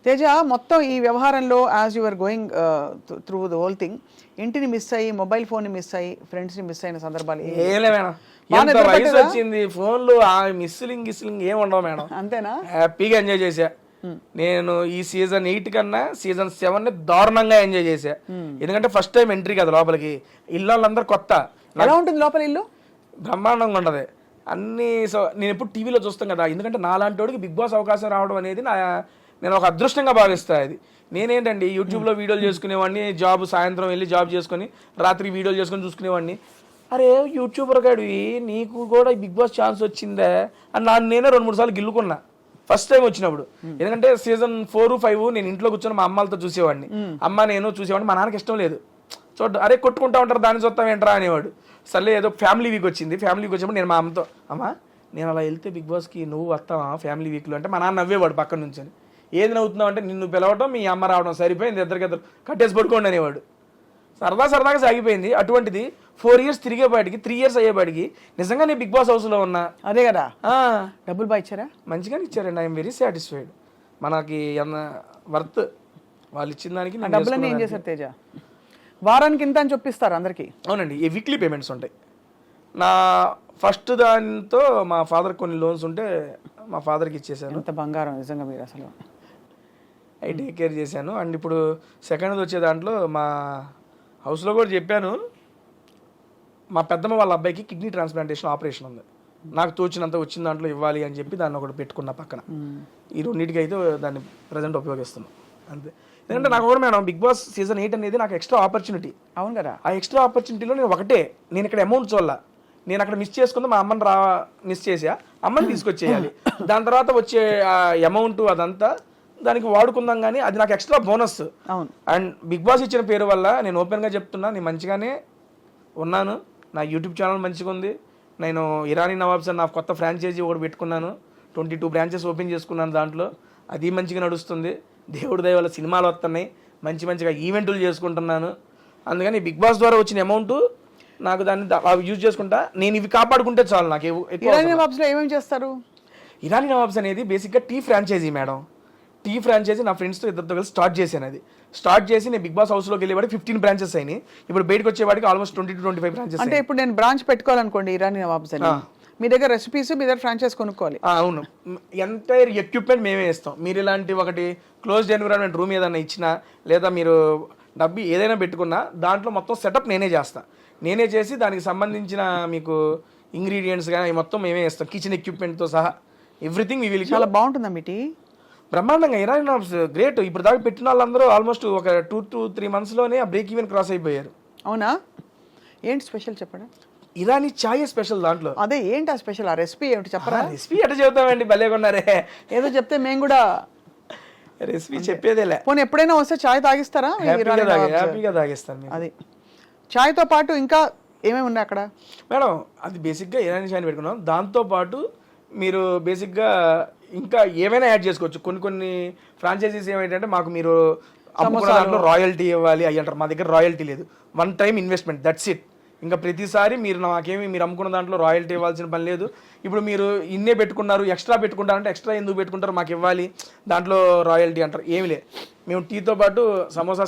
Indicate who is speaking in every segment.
Speaker 1: తేజ, మొత్తం ఈ వ్యవహారంలో as your going through the whole thing, ఇంటిని మిస్ అయ్యి, మొబైల్ ఫోన్ ని మిస్ అయ్యి, ఫ్రెండ్స్ ని మిస్ అయిన సందర్భాలు
Speaker 2: ఏలే మేడం, ఎంత వయసు వచ్చింది, ఫోన్లు ఆ మిస్లింగ్ ఏం ఉండవు మేడం.
Speaker 1: అంతేనా?
Speaker 2: హ్యాపీగా ఎంజాయ్ చేశా నేను. ఈ సీజన్ 8 కన్నా సీజన్ 7 దారుణంగా ఎంజాయ్ చేశా. ఎందుకంటే ఫస్ట్ టైం ఎంట్రీ కదా లోపలికి, ఇల్లు వాళ్ళందరూ కొత్త.
Speaker 1: ఎలా ఉంటుంది లోపల ఇల్లు?
Speaker 2: బ్రహ్మాండంగా ఉండదు అన్ని. సో నేను ఎప్పుడు టీవీలో చూస్తాం కదా, ఎందుకంటే నాలాంటి వాడికి బిగ్ బాస్ అవకాశం రావడం అనేది నేను ఒక అదృష్టంగా భావిస్తాను. అది నేనేంటండి యూట్యూబ్లో వీడియోలు చేసుకునేవాడిని, జాబ్ సాయంత్రం వెళ్ళి జాబ్ చేసుకుని రాత్రి వీడియోలు చేసుకుని చూసుకునేవాడిని. అరే యూట్యూబర్ గాడివి, నీకు కూడా బిగ్ బాస్ ఛాన్స్ వచ్చిందా అని నేనే 2-3 సార్లు గిల్లుకున్నా ఫస్ట్ టైం వచ్చినప్పుడు. ఎందుకంటే సీజన్ 4, 5 నేను ఇంట్లో కూర్చొని మా అమ్మాలతో చూసేవాడిని. నేను చూసేవాడిని. మా నాన్నకి ఇష్టం లేదు చూడ, అరే కొట్టుకుంటా ఉంటారు దాన్ని చూస్తాం ఏంట్రా అనేవాడు. సర్లే ఏదో ఫ్యామిలీ వీక్ వచ్చింది. ఫ్యామిలీ వీక్ వచ్చినప్పుడు నేను మా అమ్మతో, అమ్మా నేను అలా వెళ్తే బిగ్ బాస్కి నువ్వు వస్తావా ఫ్యామిలీ వీక్లో అంటే, మా నాన్న నవ్వేవాడు పక్కన నుంచి. ఏది నవ్వుతున్నావు అంటే, నిన్ను పిలవటం మీ అమ్మ రావడం సరిపోయింది, ఇద్దరు కట్టేసి పడుకోండి అనేవాడు. సరదాగా సాగిపోయింది. అటువంటిది 4 years తిరిగేపాటికి 3 years అయ్యేపాటికి నిజంగా నేను బిగ్ బాస్ హౌస్లో ఉన్నా.
Speaker 1: అదే కదా, డబ్బులు బాగా ఇచ్చారా?
Speaker 2: మంచిగానే ఇచ్చారండి. I'm very satisfied. మనకి వర్త్ వాళ్ళు ఇచ్చిన దానికి.
Speaker 1: డబ్బులన్నీ ఏం చేశారు తేజ? వారానికి ఇంత అని చెప్పిస్తారు అందరికి?
Speaker 2: అవునండి, ఈ వీక్లీ పేమెంట్స్ ఉంటాయి. నా ఫస్ట్ దానితో మా ఫాదర్ కొన్ని లోన్స్ ఉంటే మా ఫాదర్కి ఇచ్చేసాను.
Speaker 1: ఎంత బంగారం నిజంగా మీరు అసలు.
Speaker 2: అవి టేక్ కేర్ చేశాను. అండ్ ఇప్పుడు సెకండ్ వచ్చే దాంట్లో మా హౌస్లో కూడా చెప్పాను, మా పెద్దమ్మ వాళ్ళ అబ్బాయికి కిడ్నీ ట్రాన్స్ప్లాంటేషన్ ఆపరేషన్ ఉంది, నాకు తోచినంత వచ్చిన దాంట్లో ఇవ్వాలి అని చెప్పి దాన్ని ఒకటి పెట్టుకున్న పక్కన. ఈ రెండింటికి అయితే దాన్ని ప్రజెంట్ ఉపయోగిస్తున్నాం అంతే. ఎందుకంటే నాకు కూడా మేడం బిగ్ బాస్ సీజన్ 8 అనేది నాకు ఎక్స్ట్రా ఆపర్చునిటీ.
Speaker 1: అవును కదా.
Speaker 2: ఆ ఎక్స్ట్రా ఆపర్చునిటీలో నేను ఇక్కడ అమౌంట్ చూడాల, నేను అక్కడ మిస్ చేసుకుందా మా అమ్మని మిస్ చేసా, అమ్మని తీసుకొచ్చేయాలి. దాని తర్వాత వచ్చే ఆ అమౌంట్ అదంతా దానికి వాడుకుందాం, కానీ అది నాకు ఎక్స్ట్రా బోనస్.
Speaker 1: అవును.
Speaker 2: అండ్ బిగ్ బాస్ ఇచ్చిన పేరు వల్ల నేను ఓపెన్గా చెప్తున్నా, నేను మంచిగానే ఉన్నాను. నా యూట్యూబ్ ఛానల్ మంచిగా ఉంది. నేను ఇరానీ నవాబ్స్ అని నా కొత్త ఫ్రాంచైజీ ఒకటి పెట్టుకున్నాను. 22 బ్రాంచెస్ ఓపెన్ చేసుకున్నాను. దాంట్లో అది మంచిగా నడుస్తుంది. దేవుడి దయ వల్ల సినిమాలు వస్తున్నాయి, మంచిగా ఈవెంట్లు చేసుకుంటున్నాను. అందుకని బిగ్ బాస్ ద్వారా వచ్చిన అమౌంట్ నాకు దాన్ని యూజ్ చేసుకుంటా. నేను ఇవి కాపాడుకుంటే చాలు నాకు.
Speaker 1: ఇరానీ నవాబ్స్లో ఏమేమి చేస్తారు?
Speaker 2: ఇరానీ నవాబ్స్ అనేది బేసిక్గా tea franchise madam. Tea franchise నా ఫ్రెండ్స్తో ఇద్దరితో కలిసి స్టార్ట్ చేశాను. అది స్టార్ట్ చేసి నేను బిగ్ బాస్ హౌస్లోకి వెళ్ళేవాడికి 15 బ్రాంచెస్ అయినాయి. ఇప్పుడు బయటకు వచ్చేవాడికి ఆల్మోస్ట్ 20-25 బ్రాంచెస్.
Speaker 1: అంటే ఇప్పుడు నేను బ్రాంచ్ పెట్టుకోవాలనుకోండి ఇరానీ నవాబ్స్ అని, మీ దగ్గర రెసిపీస్, మీ దగ్గర ఫ్రాంచైజ్ కొనుక్కోవాలి.
Speaker 2: అవును, ఎంటైర్ ఎక్విప్మెంట్ మేమే ఇస్తాం. మీరు ఇలాంటి ఒకటి క్లోజ్డ్ ఎన్విరాన్మెంట్ రూమ్ ఏదైనా ఇచ్చినా, లేదా మీరు డబ్బు ఏదైనా పెట్టుకున్నా దాంట్లో మొత్తం సెటప్ నేనే చేస్తాను. నేనే చేసి దానికి సంబంధించిన మీకు ఇంగ్రీడియంట్స్ కానీ మొత్తం మేమే ఇస్తాం, కిచెన్ ఎక్విప్మెంట్తో సహా ఎవ్రీథింగ్. మీ వీళ్ళకి
Speaker 1: చాలా బాగుంటుందా మీ టీ?
Speaker 2: బ్రహ్మాండంగా. Irani nawabs great. ఇప్పుడు దాకా పెట్టిన వాళ్ళందరూ ఆల్మోస్ట్ ఒక 2 to 3 monthsలోనే ఆ బ్రేక్ ఈవెన్ క్రాస్ అయిపోయారు.
Speaker 1: అవునా? ఏంటి స్పెషల్ చెప్పండి?
Speaker 2: ఇరానీ చాయ్ స్పెషల్ దాంట్లో.
Speaker 1: అదే ఏంటి ఆ స్పెషల్? ఆ రెసిపీ ఏమిటి చెప్పరా?
Speaker 2: రెసిపీ ఎట్లా చెబుతామండి, భలే కొన్నారే.
Speaker 1: ఏదో చెప్తే మేము కూడా
Speaker 2: రెసిపీ చెప్పేదేలే.
Speaker 1: పోనీ ఎప్పుడైనా వస్తే చాయ్ తాగిస్తారా?
Speaker 2: హ్యాపీగా తాగిస్తాను.
Speaker 1: అది చాయ్తో పాటు ఇంకా ఏమేమి ఉన్నాయి అక్కడ
Speaker 2: మేడం? అది బేసిక్గా ఇరానీ చాయ్ పెట్టుకున్నాం. దాంతోపాటు మీరు బేసిక్గా ఇంకా ఏమైనా యాడ్ చేసుకోవచ్చు. కొన్ని ఫ్రాంచైజీస్ ఏమైందంటే, మాకు మీరు అమ్ముకున్న దాంట్లో రాయల్టీ ఇవ్వాలి అయ్యి అంటారు. మా దగ్గర రాయల్టీ లేదు. 1 time ఇన్వెస్ట్మెంట్, దట్స్ ఇట్. ఇంకా ప్రతిసారి మీరు నాకేమి మీరు అమ్ముకున్న దాంట్లో రాయల్టీ ఇవ్వాల్సిన పని లేదు. ఇప్పుడు మీరు ఇన్నే పెట్టుకున్నారు, ఎక్స్ట్రా పెట్టుకుంటారంటే ఎక్స్ట్రా ఎందుకు పెట్టుకుంటారు, మాకు ఇవ్వాలి, దాంట్లో రాయల్టీ అంటారు. ఏమి లేదు. మేము టీతో పాటు సమోసా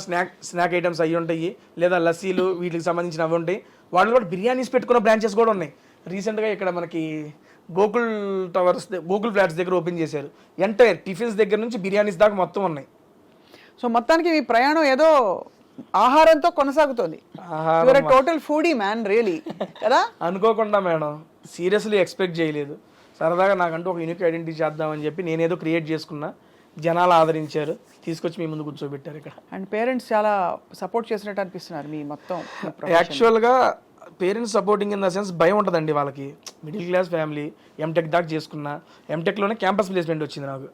Speaker 2: స్నాక్ ఐటమ్స్ అవి ఉంటాయి, లేదా లస్సీలు వీటికి సంబంధించిన అవి ఉంటాయి. వాళ్ళు కూడా బిర్యానీస్ పెట్టుకున్న బ్రాంచెస్ కూడా ఉన్నాయి. రీసెంట్గా ఇక్కడ మనకి గోకుల్ ఫ్లాట్స్ దగ్గర ఓపెన్ చేశారు. ఎంటైర్ టిఫిన్స్ దగ్గర నుంచి బిర్యానీస్ దాకా మొత్తం ఉన్నాయి.
Speaker 1: సో మొత్తానికి మీ ప్రయాణం ఏదో ఆహారంతో కొనసాగుతుంది. టోటల్ ఫుడీ మ్యాన్ రియలీ కదా.
Speaker 2: అనుకోకుండా మేడం, సీరియస్లీ ఎక్స్పెక్ట్ చేయలేదు. సరదాగా నాకంటూ ఒక యూనిక్ ఐడెంటిటీ చేద్దామని చెప్పి నేనేదో క్రియేట్ చేసుకున్నా. జనాలు ఆదరించారు, తీసుకొచ్చి మీ ముందు కూర్చోబెట్టారు ఇక్కడ.
Speaker 1: అండ్ పేరెంట్స్ చాలా సపోర్ట్ చేసినట్టు అనిపిస్తున్నారు మీ మొత్తం.
Speaker 2: యాక్చువల్గా parents supporting in the sense భయం ఉంటుందండి వాళ్ళకి. మిడిల్ క్లాస్ ఫ్యామిలీ, ఎంటెక్ దాకా చేసుకున్నా. ఎంటెక్లోనే క్యాంపస్ ప్లేస్మెంట్ వచ్చింది నాకు.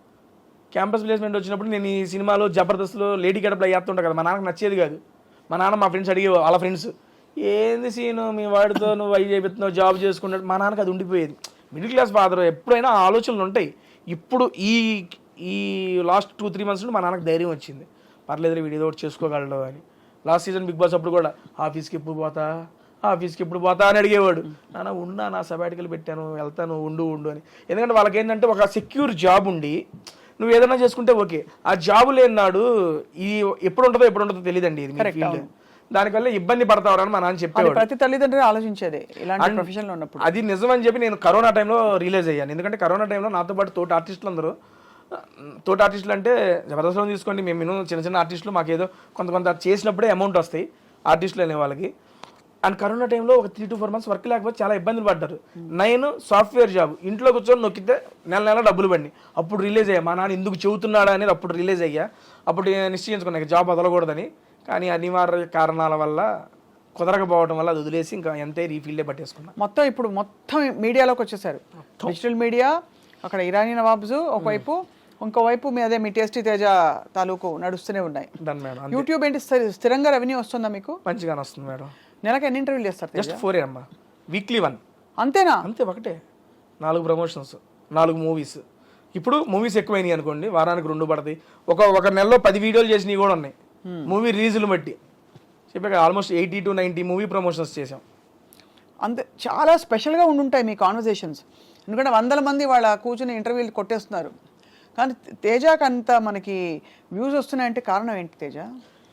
Speaker 2: క్యాంపస్ ప్లేస్మెంట్ వచ్చినప్పుడు నేను ఈ సినిమాలో జబర్దస్త్లో లేడీ గడపలో చేస్తుంటా కదా, మా నాన్నకు నచ్చేది కాదు. మా నాన్న మా ఫ్రెండ్స్ అడిగే వాళ్ళ ఫ్రెండ్స్, ఏంది సీను మీ వాడితో నువ్వు అవి చేస్తున్నావు, జాబ్ చేసుకున్నాడు. మా నాన్నకు అది ఉండిపోయేది. మిడిల్ క్లాస్ ఫాదర్ ఎప్పుడైనా ఆలోచనలు ఉంటాయి. ఇప్పుడు ఈ లాస్ట్ 2-3 months నుండి మా నాన్నకు ధైర్యం వచ్చింది. పర్లేదు వీడు ఏదో ఒకటి చేసుకోగలడు అని. లాస్ట్ సీజన్ బిగ్ బాస్ అప్పుడు కూడా ఆఫీస్కి ఎప్పుడు పోతా అని అడిగేవాడు. నాన్న ఉన్నా, నా సబాటికల్ పెట్టాను, వెళ్తాను, ఉండు అని. ఎందుకంటే వాళ్ళకి ఏంటంటే ఒక సెక్యూర్ జాబ్ ఉండి నువ్వు ఏదైనా చేసుకుంటే ఓకే. ఆ జాబు లేనాడు ఈ ఎప్పుడు ఉంటుందో తెలియదండి ఇది ఫీల్డ్. దానివల్ల ఇబ్బంది పడతావని మా నాన్న చెప్పేవాడు.
Speaker 1: ప్రతి తల్లిదండ్రులు ఆలోచించేది ఇలాంటి ప్రొఫెషన్ లో ఉన్నప్పుడు.
Speaker 2: అది నిజమని చెప్పి నేను కరోనా టైంలో రిలీజ్ అయ్యాను. ఎందుకంటే కరోనా టైంలో నాతో పాటు తోటి ఆర్టిస్టులు అందరూ, తోటి ఆర్టిస్టులు అంటే జబర్దస్త్లో తీసుకోండి, మేము చిన్న ఆర్టిస్టులు, మాకు ఏదో కొంత చేసినప్పుడే అమౌంట్ వస్తాయి ఆర్టిస్టులు అనే వాళ్ళకి. అండ్ కరోనా టైంలో ఒక 3 to 4 months వర్క్ లేకపోతే చాలా ఇబ్బందులు పడ్డారు. నేను సాఫ్ట్వేర్ జాబ్ ఇంట్లో కూర్చొని నొక్కితే నెల డబ్బులు పడి అప్పుడు రిలీజ్ అయ్యా. మా నాన్న ఎందుకు చెబుతున్నాడా అనేది అప్పుడు రిలీజ్ అయ్యా. అప్పుడు నిశ్చయించుకున్నా జాబ్ వదలకూడదని. కానీ అనివార్య కారణాల వల్ల కుదరకపోవడం వల్ల అది వదిలేసి ఇంకా ఎంతే ఈ ఫీల్డే పట్టేసుకున్నా.
Speaker 1: ఇప్పుడు మొత్తం మీడియాలోకి వచ్చేసారు. డిజిటల్ మీడియా, అక్కడ ఇరానీ నవాబ్స్ ఒకవైపు, ఇంకోవైపు మీ టేస్టీ తేజ తాలూకు నడుస్తూనే ఉన్నాయి.
Speaker 2: మేడం
Speaker 1: యూట్యూబ్ ఏంటి స్థిరంగా రెవెన్యూ వస్తుందా మీకు?
Speaker 2: మంచిగానే వస్తుంది మేడం.
Speaker 1: నెలకు ఎన్ని ఇంటర్వ్యూలు చేస్తారు?
Speaker 2: జస్ట్ 4 అమ్మా, వీక్లీ 1.
Speaker 1: అంతేనా?
Speaker 2: అంతే, ఒకటే 4 ప్రమోషన్స్, 4 మూవీస్. ఇప్పుడు మూవీస్ ఎక్కువైనాయి అనుకోండి, వారానికి 2 పడతాయి. ఒక నెలలో 10 వీడియోలు చేసినవి కూడా ఉన్నాయి మూవీ రిలీజులు బట్టి. చెప్పాక ఆల్మోస్ట్ 80 to 90 మూవీ ప్రమోషన్స్ చేసాం.
Speaker 1: అంతే, చాలా స్పెషల్గా ఉండుంటాయి మీ కాన్వర్జేషన్స్. ఎందుకంటే 100 మంది వాళ్ళ కూర్చుని ఇంటర్వ్యూలు కొట్టేస్తున్నారు. కానీ తేజకి అంత మనకి వ్యూస్ వస్తున్నాయంటే కారణం ఏంటి తేజ?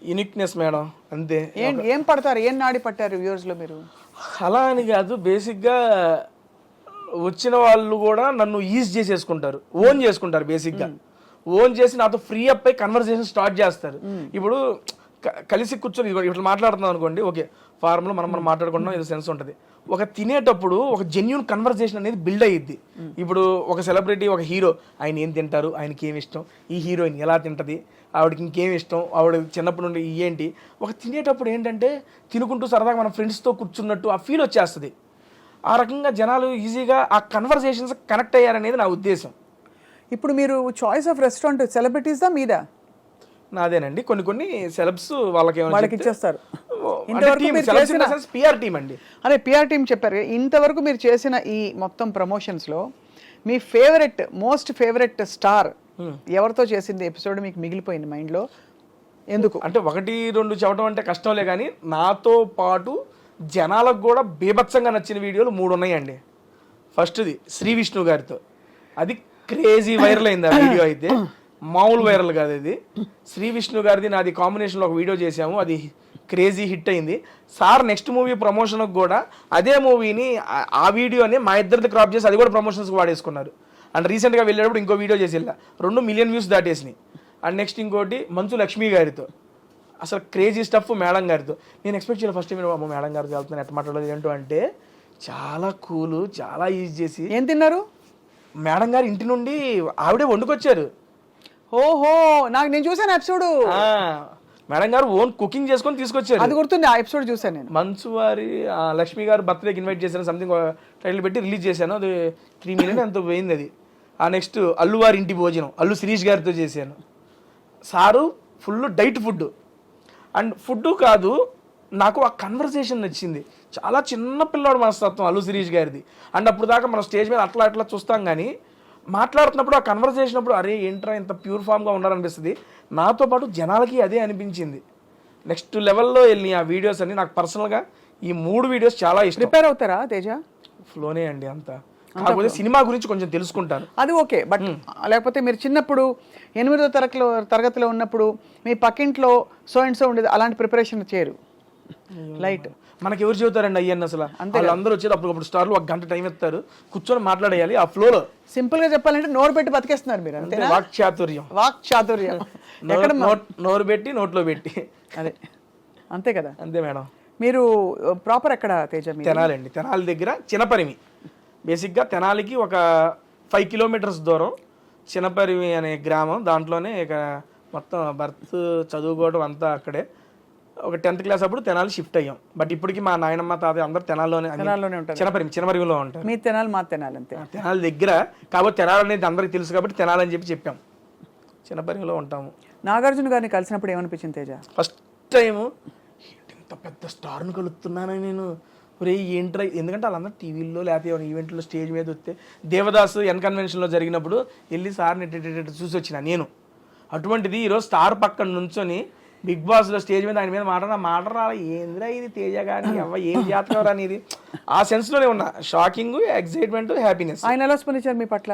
Speaker 2: యూనిక్నెస్ మేడం, అంతే.
Speaker 1: ఏం పడతారు, ఏం నాడి పట్టారు వ్యూవర్స్లో మీరు?
Speaker 2: అలా అని కాదు, బేసిక్గా వచ్చిన వాళ్ళు కూడా నన్ను ఈజ్ చేసేసుకుంటారు, ఓన్ చేసుకుంటారు. బేసిక్గా ఓన్ చేసి నాతో ఫ్రీ అప్ అయి కన్వర్సేషన్ స్టార్ట్ చేస్తారు. ఇప్పుడు కలిసి కూర్చొని ఇట్లా మాట్లాడుతున్నాం అనుకోండి, ఓకే ఫార్ములా మనం మాట్లాడుకుంటున్నాం, ఏదో సెన్స్ ఉంటుంది. ఒక తినేటప్పుడు ఒక జెన్యూన్ కన్వర్సేషన్ అనేది బిల్డ్ అయ్యిద్ది. ఇప్పుడు ఒక సెలబ్రిటీ, ఒక హీరో, ఆయన ఏం తింటారు, ఆయనకి ఏమి ఇష్టం, ఈ హీరోయిన్ ఎలా తింటుంది, ఆవిడకి ఇంకేమి ఇష్టం, ఆవిడ చిన్నప్పటి నుండి ఏంటి, ఒక తినేటప్పుడు ఏంటంటే తినుకుంటూ సరదాగా మన ఫ్రెండ్స్తో కూర్చున్నట్టు ఆ ఫీల్ వచ్చేస్తుంది. ఆ రకంగా జనాలు ఈజీగా ఆ కన్వర్సేషన్స్ కనెక్ట్ అయ్యారనేది నా ఉద్దేశం.
Speaker 1: ఇప్పుడు మీరు చాయిస్ ఆఫ్ రెస్టారెంట్ సెలబ్రిటీస్దా మీదా?
Speaker 2: నాదేనండి. కొన్ని సెలబ్స్ వాళ్ళకి
Speaker 1: ఇచ్చేస్తారు.
Speaker 2: పిఆర్ టీమ్ అండి.
Speaker 1: అదే పిఆర్ టీమ్ చెప్పారు. ఇంతవరకు మీరు చేసిన ఈ మొత్తం ప్రమోషన్స్లో మీ మోస్ట్ ఫేవరెట్ స్టార్ ఎవరితో చేసింది ఎపిసోడ్ మీకు మిగిలిపోయింది మైండ్లో? ఎందుకు
Speaker 2: అంటే 1-2 చెప్పడం అంటే కష్టంలే, కానీ నాతో పాటు జనాలకు కూడా బీభత్సంగా నచ్చిన వీడియోలు 3 ఉన్నాయండి. ఫస్ట్ది శ్రీ విష్ణు గారితో, అది క్రేజీ వైరల్ అయింది ఆ వీడియో. అయితే మామూలు వైరల్ కాదు ఇది. శ్రీ విష్ణు గారిది నాది కాంబినేషన్లో ఒక వీడియో చేసాము, అది క్రేజీ హిట్ అయింది. సార్ నెక్స్ట్ మూవీ ప్రమోషన్కి కూడా అదే మూవీని, ఆ వీడియోని మా ఇద్దరిది క్రాప్ చేసి అది కూడా ప్రమోషన్స్కి వాడేసుకున్నారు. అండ్ రీసెంట్గా వెళ్ళేటప్పుడు ఇంకో వీడియో చేసి 2 million వ్యూస్ దాటేసినాయి. అండ్ నెక్స్ట్ ఇంకోటి మంచు లక్ష్మి గారితో, అసలు క్రేజీ స్టఫ్ మేడం గారితో. నేను ఎక్స్పెక్ట్ చేయాలి ఫస్ట్ టైం మేడం గారితో వెళ్తున్నాను, ఎట్లా మాట్లాడలేదు ఏంటో అంటే చాలా కూల్, చాలా ఈజీ చేసి.
Speaker 1: ఏం తిన్నారు?
Speaker 2: మేడం గారు ఇంటి నుండి ఆవిడే వండుకొచ్చారు.
Speaker 1: ఓహో, నేను చూసాను ఎపిసోడ్.
Speaker 2: మేడం గారు ఓన్ కుకింగ్ చేసుకొని తీసుకొచ్చారు.
Speaker 1: అది గుర్తుంది, ఆ ఎపిసోడ్ చూసాను నేను.
Speaker 2: మంచు వారి లక్ష్మి గారు బర్త్డేకి ఇన్వైట్ చేశాను, సంథింగ్ టైటిల్ పెట్టి రిలీజ్ చేశాను. అది 3 million ఎంతో పోయింది అది. ఆ నెక్స్ట్ అల్లు వారి ఇంటి భోజనం, అల్లు శిరీష్ గారితో చేశాను. Sir full diet food. And food కాదు, నాకు ఆ కన్వర్సేషన్ నచ్చింది. చాలా చిన్న పిల్లాడు మనస్తత్వం అల్లు శిరీష్ గారిది. అండ్ అప్పుడు దాకా మనం స్టేజ్ మీద అట్లా చూస్తాం, కానీ మాట్లాడుతున్నప్పుడు ఆ కన్వర్సేషన్ అప్పుడు అరే ఏంట్రా ఇంత ప్యూర్ ఫామ్గా ఉండాలనిపిస్తుంది. నాతో పాటు జనాలకి అదే అనిపించింది. నెక్స్ట్ లెవెల్లో వెళ్ళి ఆ వీడియోస్ అన్ని నాకు పర్సనల్గా ఈ 3 వీడియోస్ చాలా ఇష్టం.
Speaker 1: ప్రిపేర్ అవుతారా తేజ?
Speaker 2: ఫ్లోనే అండి అంతా. కాకపోతే సినిమా గురించి కొంచెం తెలుసుకుంటాను,
Speaker 1: అది ఓకే. బట్ లేకపోతే మీరు చిన్నప్పుడు 8వ తరగతిలో ఉన్నప్పుడు మీ పక్కింట్లో సో అండ్ సో ఉండేది, అలాంటి ప్రిపరేషన్ చేయరు? లైట్
Speaker 2: మనకి ఎవరు చెబుతారండి అయ్యన్న అసలు? అందరూ వచ్చేది అప్పుడు స్టార్లు 1 గంట టైం ఇస్తారు, కూర్చొని మాట్లాడేయాలి ఆ ఫ్లోలో.
Speaker 1: సింపుల్ గా చెప్పాలంటే నోరు పెట్టి బతికేస్తున్నారు మీరు, అంతే. వాక్చాతుర్యం
Speaker 2: ఎక్కడ నోరు పెట్టి నోట్లో పెట్టి,
Speaker 1: అదే అంతే కదా.
Speaker 2: అంతే మేడం.
Speaker 1: మీరు ప్రాపర్ ఎక్కడ తేజ?
Speaker 2: తెనాలి అండి, తెనాలి దగ్గర చినపరిమి. బేసిక్గా తెనాలికి ఒక 5 kilometers దూరం చినపరిమి అనే గ్రామం. దాంట్లోనే ఇక మొత్తం బర్త్ చదువుకోవడం అంతా అక్కడే. ఒక 10th class అప్పుడు తెనాలి షిఫ్ట్ అయ్యాం. బట్ ఇప్పటికి మా నాయనమ్మ తాతయ్య అందరు తెనాల్లోనే
Speaker 1: ఉంటారు,
Speaker 2: చినపరిమిలో ఉంటారు.
Speaker 1: మీ తెనాలి మా తెనాలి అంతే,
Speaker 2: తెనాలి దగ్గర. కాబట్టి తెనాలి అనేది అందరికి తెలుసు కాబట్టి తెనాలి అని చెప్పాం. చినపరిమిలో ఉంటాము.
Speaker 1: నాగార్జున గారిని కలిసినప్పుడు ఏమనిపించింది తేజ?
Speaker 2: ఫస్ట్ టైము ఇంత పెద్ద స్టార్ను కలుస్తున్నానని నేను, ఒరే ఏంట్రా, ఎందుకంటే వాళ్ళందరూ టీవీల్లో లేకపోతే ఈవెంట్లో స్టేజ్ మీద వస్తే, దేవదాస్ కన్వెన్షన్లో జరిగినప్పుడు వెళ్ళి సార్ని చూసి వచ్చిన నేను. అటువంటిది ఈరోజు స్టార్ పక్కన నుంచొని బిగ్ బాస్లో స్టేజ్ మీద ఆయన మీద మాట రాలి, ఏంద్రా ఇది తేజ కానీ అవ్వ ఏం జాతకం అనేది ఆ సెన్స్లోనే ఉన్నా. Shocking, excitement, happiness.
Speaker 1: ఆయన ఎలా స్పందించారు మీ పట్ల?